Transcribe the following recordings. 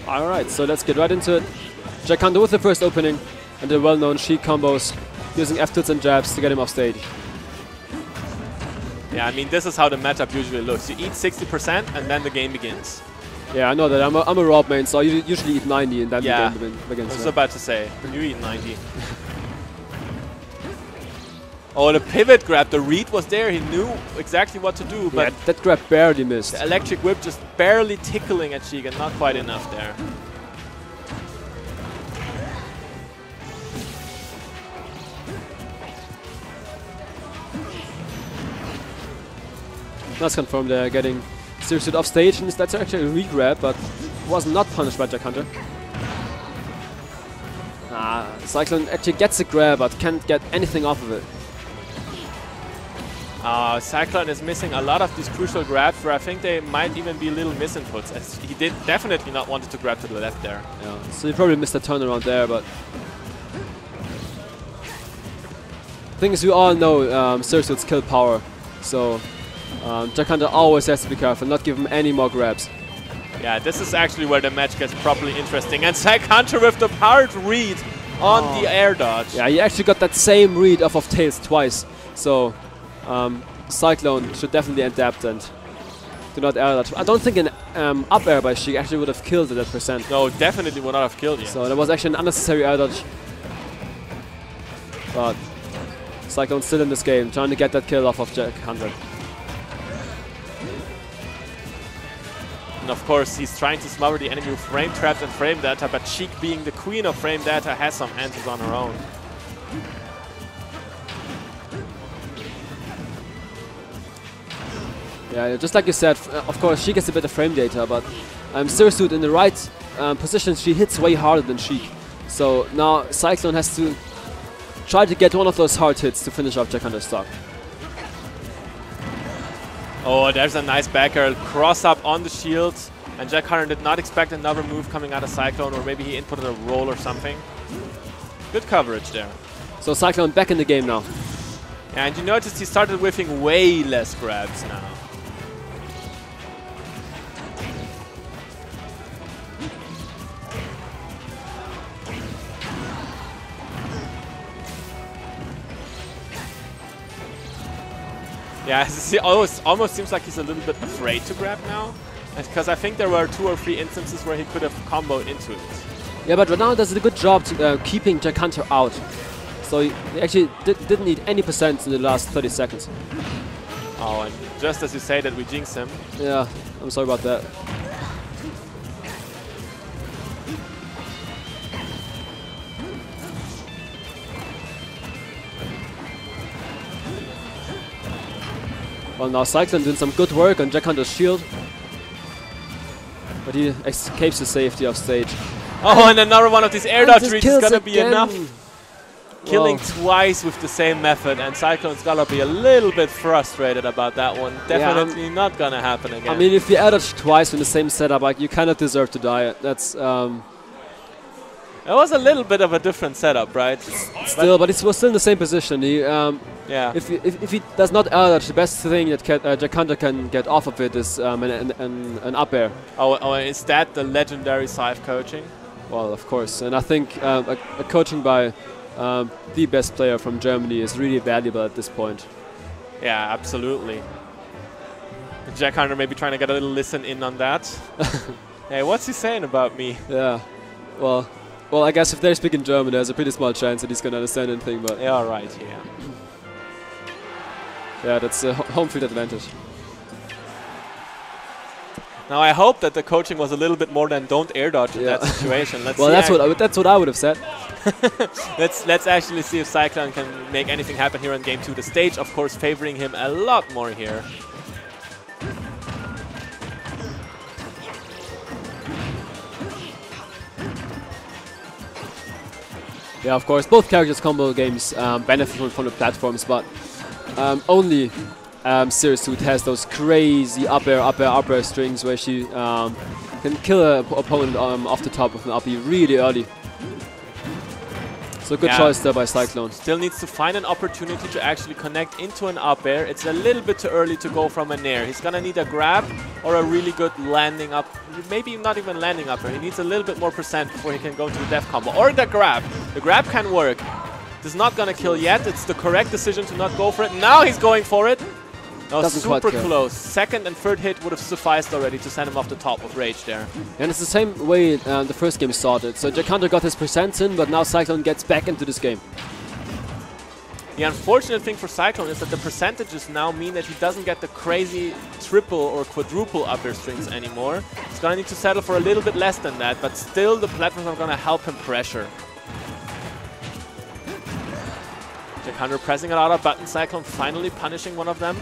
Alright, so let's get right into it. Jack Hunter with the first opening and the well-known Sheik combos using F-tilts and jabs to get him off stage. Yeah, I mean, this is how the matchup usually looks. You eat 60% and then the game begins. Yeah, I know that. I'm a Rob main, so I usually eat 90 and then the game begins. I was about to say, you eat 90. Oh, the pivot grab, the read was there, he knew exactly what to do, but yeah, that grab barely missed. The electric whip just barely tickling at Sheik and not quite enough there. That's confirmed they're getting Seriously off stage, and that's actually a re-grab, but was not punished by Jack Hunter. Zyclone actually gets a grab, but can't get anything off of it. Zyclone is missing a lot of these crucial grabs where I think they might even be little misinputs, as he did definitely not wanted to grab to the left there. Yeah, so he probably missed a turnaround there, but... thing is, we all know Seriously's kill power, so Jack Hunter always has to be careful, not give him any more grabs. Yeah, this is actually where the match gets properly interesting, and Jack Hunter with the hard read on the air dodge. Yeah, he actually got that same read off of tails twice, so Zyclone should definitely adapt and do not air dodge. I don't think an up air by Sheik actually would have killed it at percent. No, definitely would not have killed you. So that was actually an unnecessary air dodge. But Zyclone still in this game, trying to get that kill off of Jack Hunter. And of course, he's trying to smother the enemy with frame traps and frame data, but Sheik, being the queen of frame data, has some answers on her own. Yeah, just like you said, of course, Sheik gets a bit of frame data, but Seriously in the right position, she hits way harder than Sheik. So now Zyclone has to try to get one of those hard hits to finish off Jack Hunter's stock. Oh, there's a nice back air cross up on the shield, and Jack Hunter did not expect another move coming out of Zyclone, or maybe he inputted a roll or something. Good coverage there. So Zyclone back in the game now. And you noticed he started whiffing way less grabs now. Yeah, it almost seems like he's a little bit afraid to grab now, because I think there were 2 or 3 instances where he could have comboed into it. Yeah, but right now does a good job to, keeping Jack Hunter out. So he actually didn't need any percents in the last 30 seconds. Oh, and just as you say that, we jinxed him. Yeah, I'm sorry about that. Well, now Zyclone doing some good work on Jack Hunter's shield, but he escapes the safety off stage. Oh, and another one of these air dodge reads is gonna be enough. Killing Whoa. Twice with the same method, and Zyclone's gonna be a little bit frustrated about that one. Definitely not gonna happen again. I mean, if you air dodge twice in the same setup, like, you kind of deserve to die. That's it was a little bit of a different setup, right? Still, but it was still in the same position. He, yeah. If he does not air dodge, the best thing that Jack Hunter can get off of it is an up air. Oh, is that the legendary Scythe coaching? Well, of course. And I think a coaching by the best player from Germany is really valuable at this point. Yeah, absolutely. Jack Hunter maybe trying to get a little listen in on that. Hey, what's he saying about me? Yeah, well, I guess if they speak in German, there's a pretty small chance that he's going to understand anything. But yeah, right. Yeah. Yeah, that's a home field advantage. Now I hope that the coaching was a little bit more than don't air dodge in that situation. Let's well, see that's what I would have said. let's actually see if Zyclone can make anything happen here in game 2. The stage, of course, favoring him a lot more here. Yeah, of course, both characters combo games benefit from the platforms, but only Seriously has those crazy up air strings where she can kill an opponent off the top of an uppy really early. So good choice there by Zyclone. Still needs to find an opportunity to actually connect into an up air. It's a little bit too early to go from an air. He's gonna need a grab or a really good landing up. Maybe not even landing up. He needs a little bit more percent before he can go into the death combo. Or the grab. The grab can work. This is not going to kill yet. It's the correct decision to not go for it. Now he's going for it. No, super close. Second and third hit would have sufficed already to send him off the top of Rage there. And it's the same way the first game started. So Jack Hunter got his percents in, but now Zyclone gets back into this game. The unfortunate thing for Zyclone is that the percentages now mean that he doesn't get the crazy triple or quadruple up air strings anymore. He's going to need to settle for a little bit less than that, but still the platforms are going to help him pressure. Jack Hunter pressing a lot of buttons, Zyclone finally punishing one of them.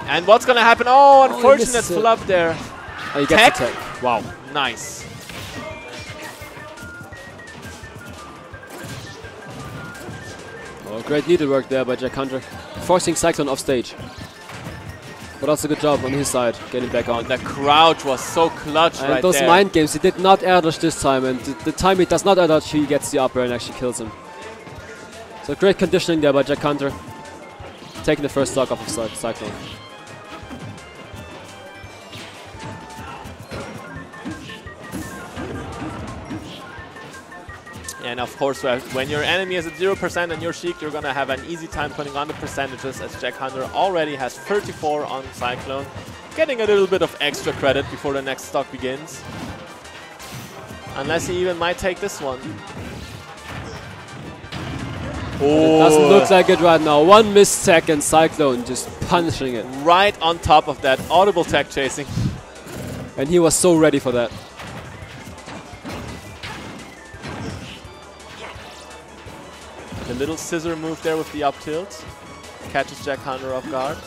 And what's going to happen? Oh, unfortunate flub there. Oh, he gets the tech. Wow. Nice. Oh, great needlework there by Jack Hunter. Forcing Zyclone off stage. But also good job on his side, getting back on. The crouch was so clutch right there. And those mind games, he did not air dodge this time. And the time he does not air dodge, he gets the up air and actually kills him. So great conditioning there by Jack Hunter. Taking the first stock off of Zyclone. And of course, when your enemy is at 0% and you're Sheik, you're going to have an easy time putting on the percentages, as Jack Hunter already has 34 on Zyclone. Getting a little bit of extra credit before the next stock begins. Unless he even might take this one. Oh. It doesn't look like it right now. One missed tech and Zyclone just punishing it. Right on top of that audible tech chasing. And he was so ready for that. The little scissor move there with the up tilt catches Jack Hunter off guard.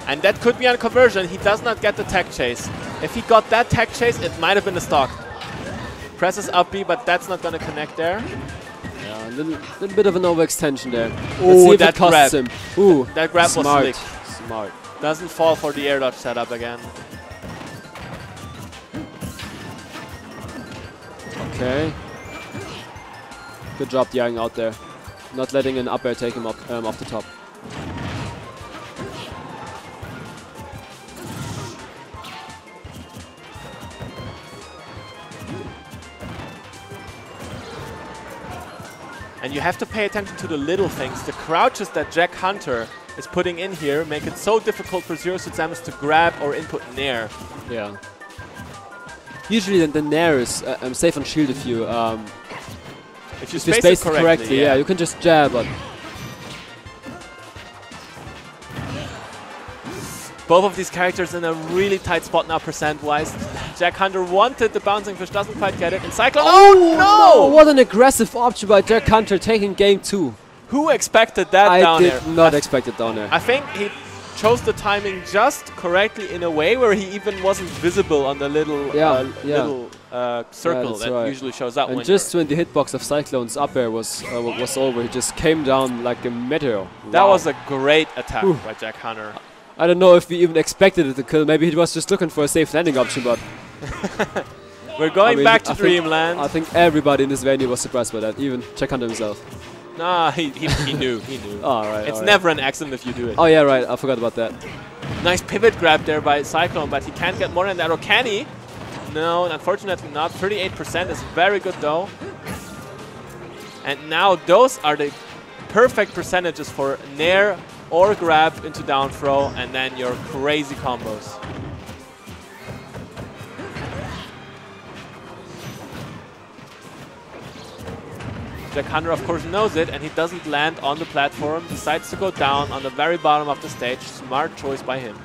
And that could be a conversion. He does not get the tech chase. If he got that tech chase, it might have been a stock. Presses up B, but that's not going to connect there. Yeah, a little bit of an overextension there. Oh, that grab. Him. Ooh, that grab was slick. Smart. Doesn't fall for the air dodge setup again. Okay. Good job DIing out there. Not letting an up air take him up off the top. And you have to pay attention to the little things. The crouches that Jack Hunter is putting in here make it so difficult for Zero Suit Samus to grab or input Nair. Yeah. Usually the Nair is safe on shield if you space it correctly. Yeah, you can just jab, but both of these characters in a really tight spot now percent-wise. Jack Hunter wanted the bouncing fish, doesn't quite get it. And Zyclone, oh no! What an aggressive option by Jack Hunter taking game 2. Who expected that down there? I did not expect it down there. I think he chose the timing just correctly in a way where he even wasn't visible on the little circle that usually shows up. And just when the hitbox of Zyclone's up air was over, he just came down like a meteor. That was a great attack by Jack Hunter. I don't know if we even expected it to kill. Maybe he was just looking for a safe landing option, but we're going back to Dreamland. I think everybody in this venue was surprised by that, even Jack Hunter himself. Nah, he knew. He knew. It's never an accident if you do it. Oh yeah, right. I forgot about that. Nice pivot grab there by Zyclone, but he can't get more than that. Or can he? No, unfortunately not. 38% is very good though. And now those are the perfect percentages for Nair or grab into down throw, and then your crazy combos. Jack Hunter, of course, knows it, and he doesn't land on the platform. Decides to go down on the very bottom of the stage. Smart choice by him.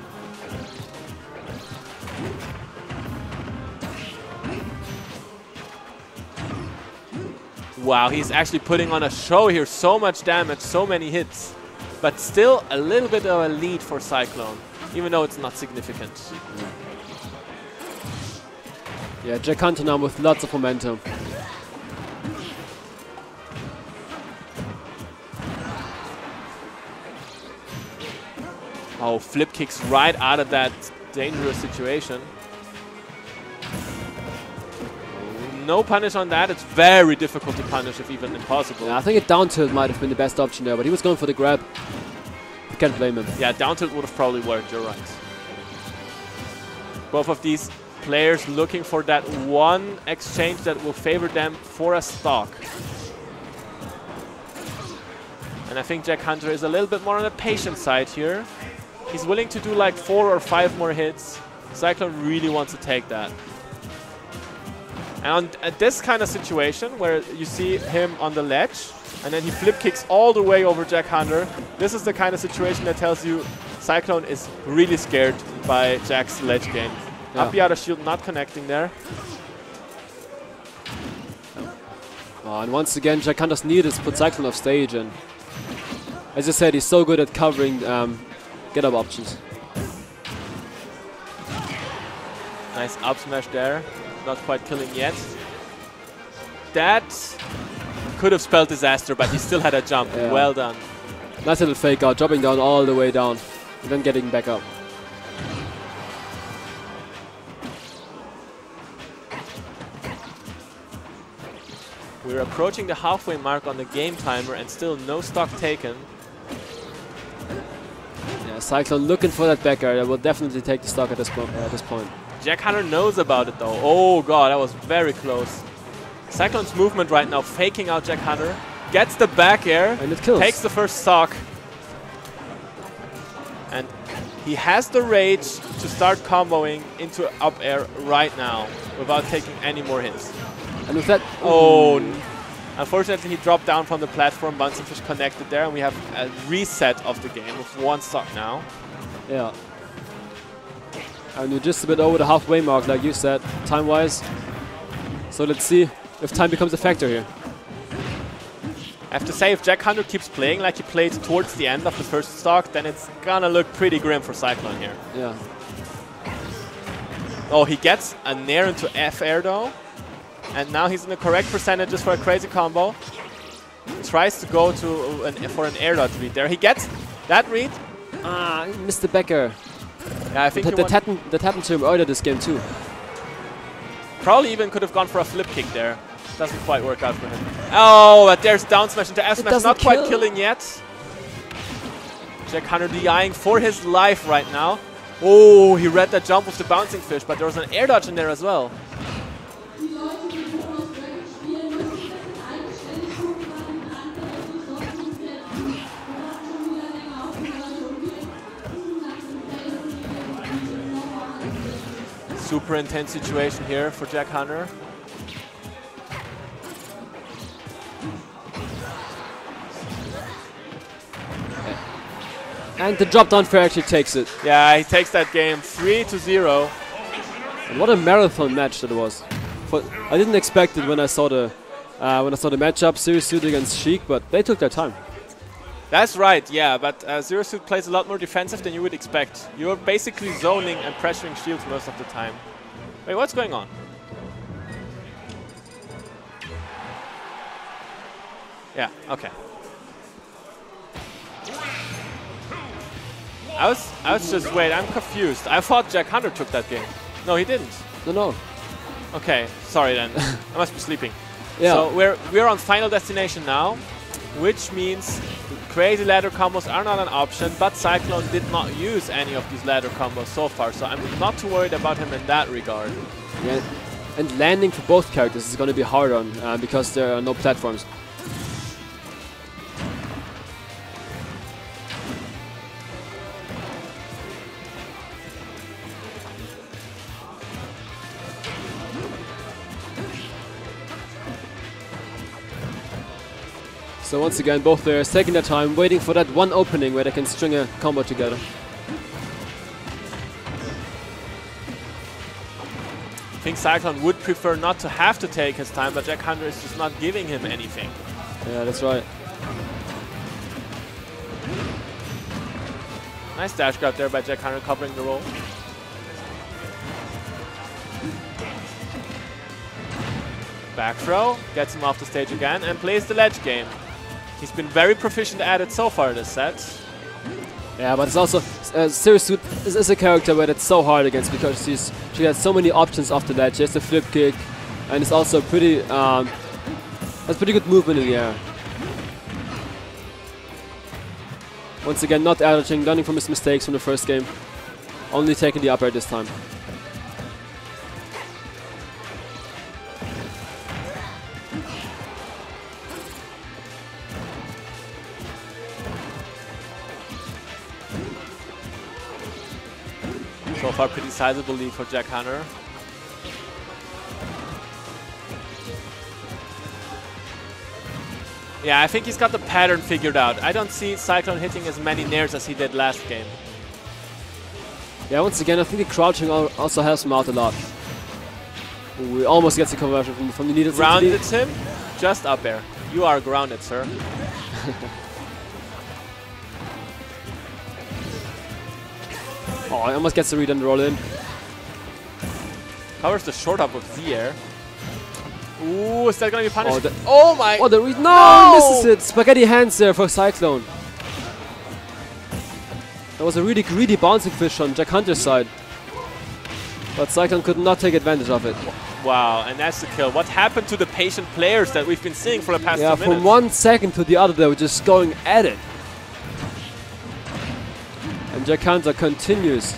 Wow, he's actually putting on a show here. So much damage, so many hits. But still a little bit of a lead for Zyclone, even though it's not significant. Yeah, Jack Hunter now with lots of momentum. Oh, flip kicks right out of that dangerous situation. no punish on that, it's very difficult to punish, if even impossible. Yeah, I think a down tilt might have been the best option there, but he was going for the grab. You can't blame him. Yeah, down tilt would have probably worked, you're right. Both of these players looking for that one exchange that will favor them for a stock. And I think Jack Hunter is a little bit more on the patient side here. He's willing to do like 4 or 5 more hits. Zyclone really wants to take that. And at this kind of situation where you see him on the ledge and then he flip kicks all the way over Jack Hunter, this is the kind of situation that tells you Zyclone is really scared by Jack's ledge game. Yeah. Up the other shield not connecting there. Oh, and once again, Jack Hunter's need is put Zyclone off stage, and as I said, he's so good at covering get-up options. Nice up smash there. Not quite killing yet. That could have spelled disaster, but he still had a jump. Yeah. Well done. Nice little fake out, dropping down all the way down, and then getting back up. We're approaching the halfway mark on the game timer and still no stock taken. Yeah, Zyclone looking for that back air. That will definitely take the stock at this point. Jack Hunter knows about it though. Oh god, that was very close. Zyclone's movement right now, faking out Jack Hunter. Gets the back air, and it kills. Takes the first stock. And he has the rage to start comboing into up air right now without taking any more hits. And with that, oh, unfortunately he dropped down from the platform. Bouncing Fish connected there, and we have a reset of the game with 1 stock now. Yeah. And you're just a bit over the halfway mark, like you said, time-wise. So let's see if time becomes a factor here. I have to say, if Jack Hunter keeps playing like he played towards the end of the first stock, then it's gonna look pretty grim for Zyclone here. Yeah. Oh, he gets a nair into F air though. And now he's in the correct percentages for a crazy combo. He tries to go to for an air dodge read there. He gets that read. Ah, he missed the back air. Yeah, I think that happened to him earlier this game too. Probably even could have gone for a flip kick there. Doesn't quite work out for him. Oh, but there's down smash into F smash. Not quite killing yet. Jack Hunter DIing for his life right now. Oh, he read that jump with the bouncing fish, but there was an air dodge in there as well. Super intense situation here for Jack Hunter. And the drop down fair actually takes it. Yeah, he takes that game 3-0. And what a marathon match that was. I didn't expect it when I saw the matchup, Zero Suit against Sheik, but they took their time. That's right, yeah, but Zero Suit plays a lot more defensive than you would expect. You're basically zoning and pressuring shields most of the time. Wait, what's going on? Yeah, okay. I was just, wait, I'm confused. I thought Jack Hunter took that game. No, he didn't. No. Okay, sorry then. I must be sleeping. Yeah. So we're on Final Destination now, which means crazy ladder combos are not an option, but Zyclone did not use any of these ladder combos so far, so I'm not too worried about him in that regard. Yeah, and landing for both characters is going to be hard on because there are no platforms. So once again, both players taking their time, waiting for that one opening where they can string a combo together. I think Zyclone would prefer not to have to take his time, but Jack Hunter is just not giving him anything. Yeah, that's right. Nice dash grab there by Jack Hunter, covering the roll. Back throw, gets him off the stage again, and plays the ledge game. He's been very proficient at it so far this set. Yeah, but it's also Zero Suit is a character where it's so hard against because she has so many options off the ledge. She has the flip kick, and it's also pretty has pretty good movement in the air. Once again, not averaging, learning from his mistakes from the first game, only taking the up air this time. So far, pretty sizable lead for Jack Hunter. Yeah, I think he's got the pattern figured out. I don't see Zyclone hitting as many nairs as he did last game. Yeah, once again, I think the crouching also helps him out a lot. Ooh, he almost gets the conversion from the needed. Grounded him, just up air. You are grounded, sir. Oh, he almost gets the read and roll in. Covers the short up with Z air. Ooh, is that going to be punished? Oh my! Oh, the read! No, he misses it. Spaghetti hands there for Zyclone. That was a really greedy bouncing fish on Jack Hunter's side, but Zyclone could not take advantage of it. Wow, and that's the kill. What happened to the patient players that we've been seeing for the past 2 minutes? Yeah, from 1 second to the other, they were just going at it. And Jack Hunter continues.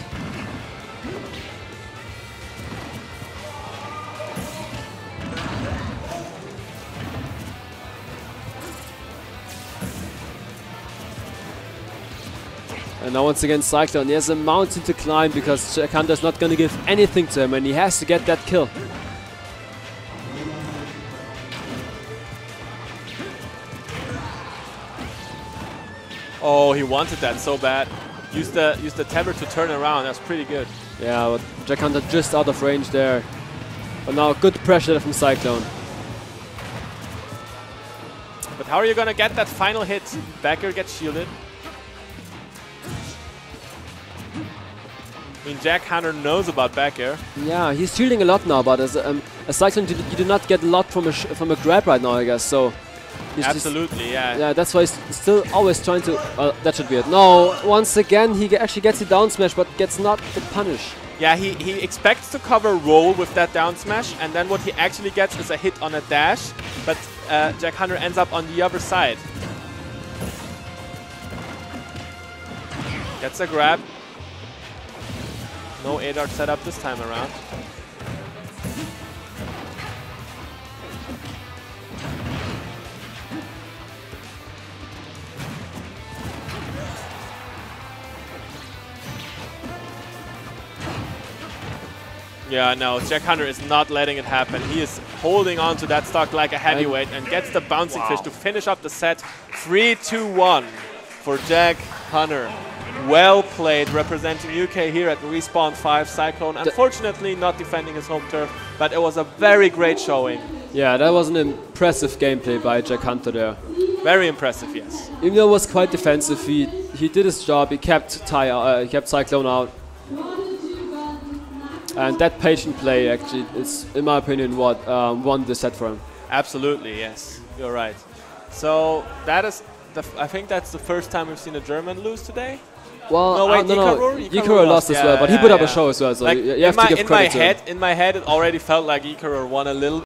And now once again Zyclone, he has a mountain to climb because Jack Hunter's not going to give anything to him and he has to get that kill. Oh, he wanted that so bad. Use the tether to turn around. That's pretty good. Yeah, but Jack Hunter just out of range there. But now good pressure from Zyclone. But how are you gonna get that final hit? Back air gets shielded. I mean, Jack Hunter knows about back air. Yeah, he's shielding a lot now, but as a Zyclone, you do not get a lot from a grab right now, I guess. So. Absolutely, yeah. Yeah, that's why he's still always trying to... that should be it. No, once again, he actually gets the down smash, but gets not the punish. Yeah, he expects to cover roll with that down smash, and then what he actually gets is a hit on a dash, but Jack Hunter ends up on the other side. Gets a grab. No A-dart setup this time around. Yeah, no, Jack Hunter is not letting it happen. He is holding on to that stock like a heavyweight and gets the bouncing fish to finish up the set. 3-2-1 for Jack Hunter. Well played, representing UK here at Respawn5. Zyclone, unfortunately not defending his home turf, but it was a very great showing. Yeah, that was an impressive gameplay by Jack Hunter there. Very impressive, yes. Even though it was quite defensive, he did his job. He kept Zyclone out. And that patient play actually is, in my opinion, what won the set for him. Absolutely, yes. You're right. So that is, I think that's the first time we've seen a German lose today. Well, no, wait, Icarur lost as well, but he put up a show as well, so like you have to give credit to him. In my head, it already felt like Icarur won a little